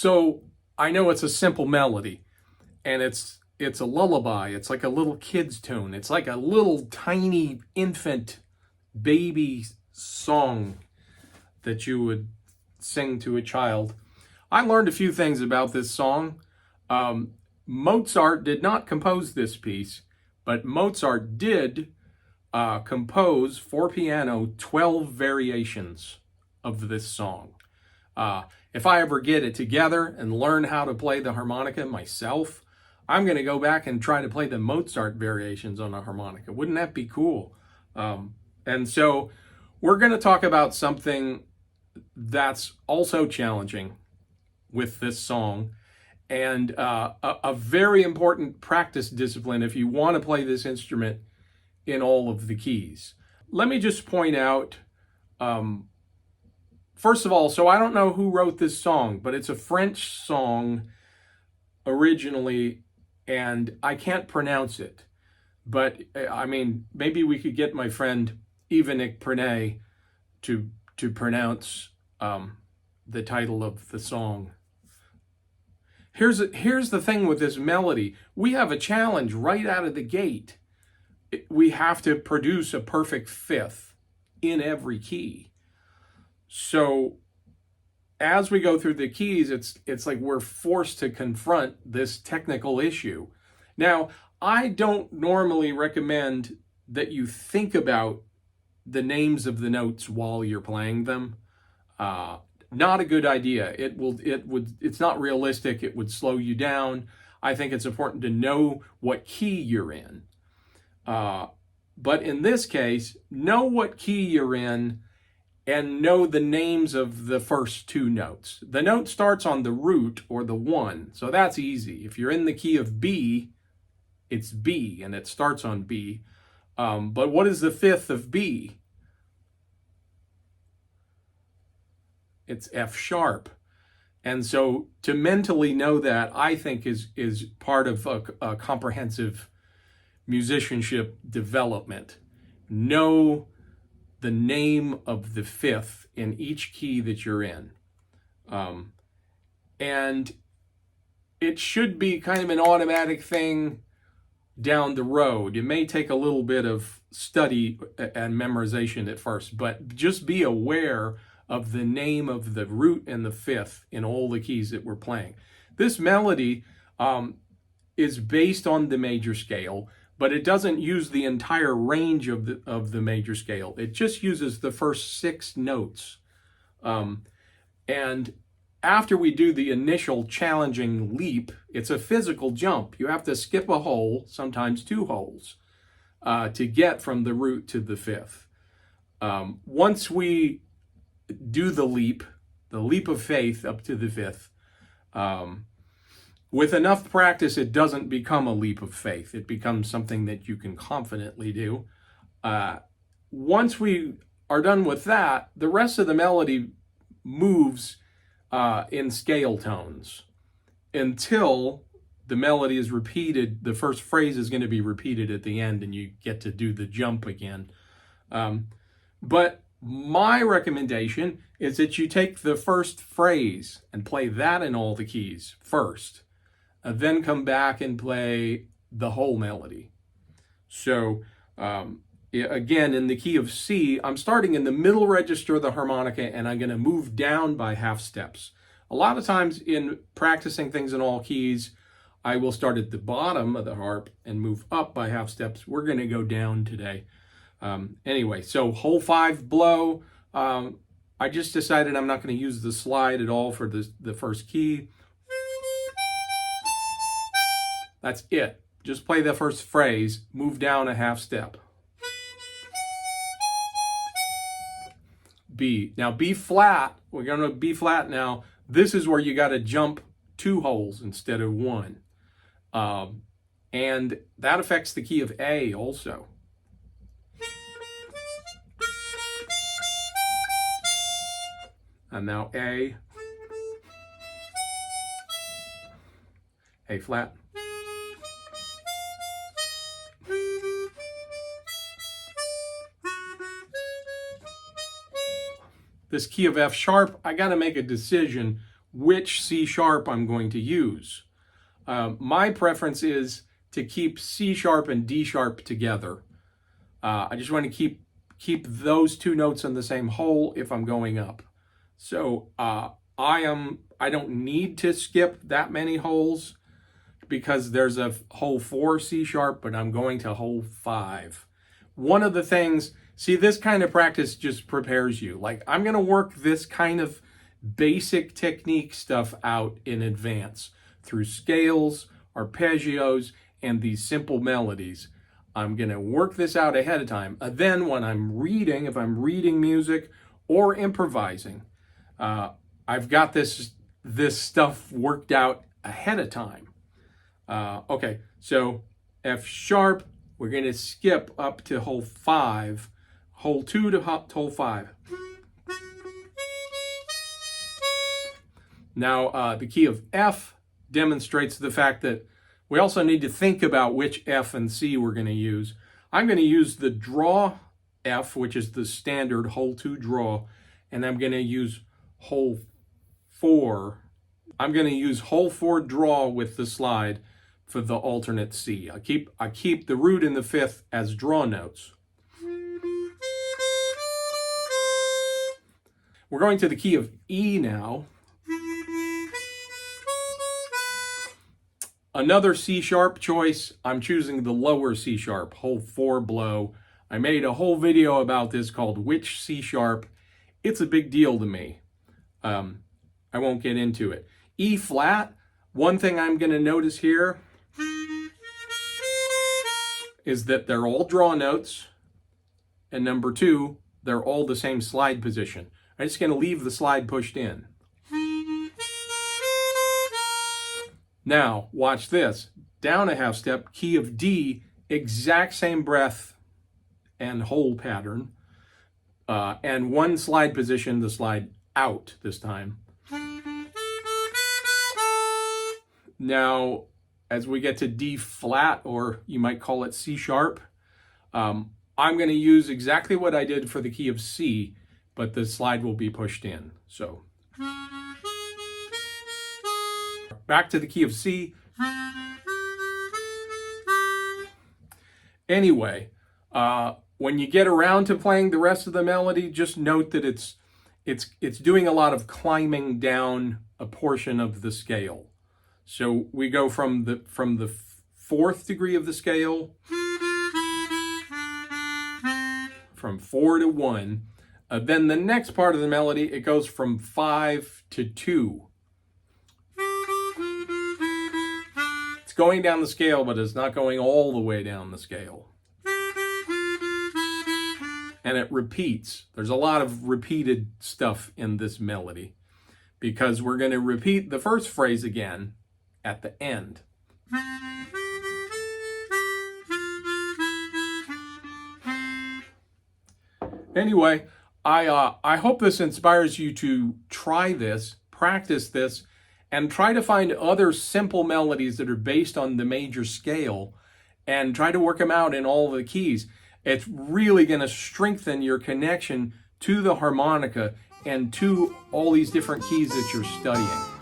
So I know it's a simple melody, and it's a lullaby. It's like a little kid's tune. It's like a little tiny infant baby song that you would sing to a child. I learned a few things about this song. Mozart did not compose this piece, but Mozart did compose for piano 12 variations of this song. If I ever get it together and learn how to play the harmonica myself, I'm going to go back and try to play the Mozart variations on the harmonica. Wouldn't that be cool? And so we're going to talk about something that's also challenging with this song, and a very important practice discipline if you want to play this instrument in all of the keys. Let me just point out, first of all, so I don't know who wrote this song, but it's a French song originally, and I can't pronounce it. But I mean, maybe we could get my friend Yvanik Prenay to pronounce the title of the song. Here's the thing with this melody. We have a challenge right out of the gate. We have to produce a perfect fifth in every key. So as we go through the keys, it's like we're forced to confront this technical issue. Now, I don't normally recommend that you think about the names of the notes while you're playing them. Not a good idea. It's not realistic. It would slow you down. I think it's important to know what key you're in. But in this case, know what key you're in and know the names of the first two notes. The note starts on the root or the one, so that's easy. If you're in the key of B, it's B, and it starts on B. But what is the fifth of B? It's F sharp. And so to mentally know that, I think is part of a comprehensive musicianship development. Know the name of the fifth in each key that you're in. And it should be kind of an automatic thing down the road. It may take a little bit of study and memorization at first, but just be aware of the name of the root and the fifth in all the keys that we're playing. This melody is based on the major scale, but it doesn't use the entire range of the major scale. It just uses the first 6 notes. And after we do the initial challenging leap, it's a physical jump. You have to skip a hole, sometimes 2 holes, to get from the root to the fifth. Once we do the leap of faith up to the fifth, with enough practice, it doesn't become a leap of faith. It becomes something that you can confidently do. Once we are done with that, the rest of the melody moves in scale tones until the melody is repeated. The first phrase is going to be repeated at the end, and you get to do the jump again. But my recommendation is that you take the first phrase and play that in all the keys first, and then come back and play the whole melody. So again, in the key of C, I'm starting in the middle register of the harmonica, and I'm going to move down by half steps. A lot of times in practicing things in all keys, I will start at the bottom of the harp and move up by half steps. We're going to go down today. Anyway, so hole 5 blow. I just decided I'm not going to use the slide at all for the first key. That's it. Just play the first phrase, move down a half step. B. Now B flat, we're going to B flat now. This is where you got to jump 2 holes instead of 1. And that affects the key of A also. And now A flat. This key of F sharp, I got to make a decision which C sharp I'm going to use. My preference is to keep C sharp and D sharp together. I just want to keep those two notes in the same hole if I'm going up. So I don't need to skip that many holes because there's a hole 4 C sharp, but I'm going to hole 5. One of the things, see, this kind of practice just prepares you. Like, I'm going to work this kind of basic technique stuff out in advance through scales, arpeggios, and these simple melodies. I'm going to work this out ahead of time. Then when I'm reading, if I'm reading music or improvising, I've got this stuff worked out ahead of time. Okay, so F sharp, we're going to skip up to hole 5, hole 2 to hole 5. Now, the key of F demonstrates the fact that we also need to think about which F and C we're going to use. I'm going to use the draw F, which is the standard hole 2 draw, and I'm going to use hole 4. I'm going to use hole 4 draw with the slide for the alternate C. I keep the root and the fifth as draw notes. We're going to the key of E now. Another C sharp choice, I'm choosing the lower C sharp, hole 4 blow. I made a whole video about this called Which C Sharp. It's a big deal to me. I won't get into it. E flat, one thing I'm going to notice here is that they're all draw notes. And number 2, they're all the same slide position. I'm just going to leave the slide pushed in. Now, watch this. Down a half step, key of D, exact same breath and hole pattern. And one slide position, the slide out this time. Now, as we get to D flat, or you might call it C sharp, I'm going to use exactly what I did for the key of C, but the slide will be pushed in. So, back to the key of C. Anyway, when you get around to playing the rest of the melody, just note that it's doing a lot of climbing down a portion of the scale. So we go from the 4th degree of the scale, from 4 to 1. Then the next part of the melody, it goes from 5 to 2. It's going down the scale, but it's not going all the way down the scale. And it repeats. There's a lot of repeated stuff in this melody because we're going to repeat the first phrase again at the end. Anyway, I hope this inspires you to try this, practice this, and try to find other simple melodies that are based on the major scale and try to work them out in all the keys. It's really going to strengthen your connection to the harmonica and to all these different keys that you're studying.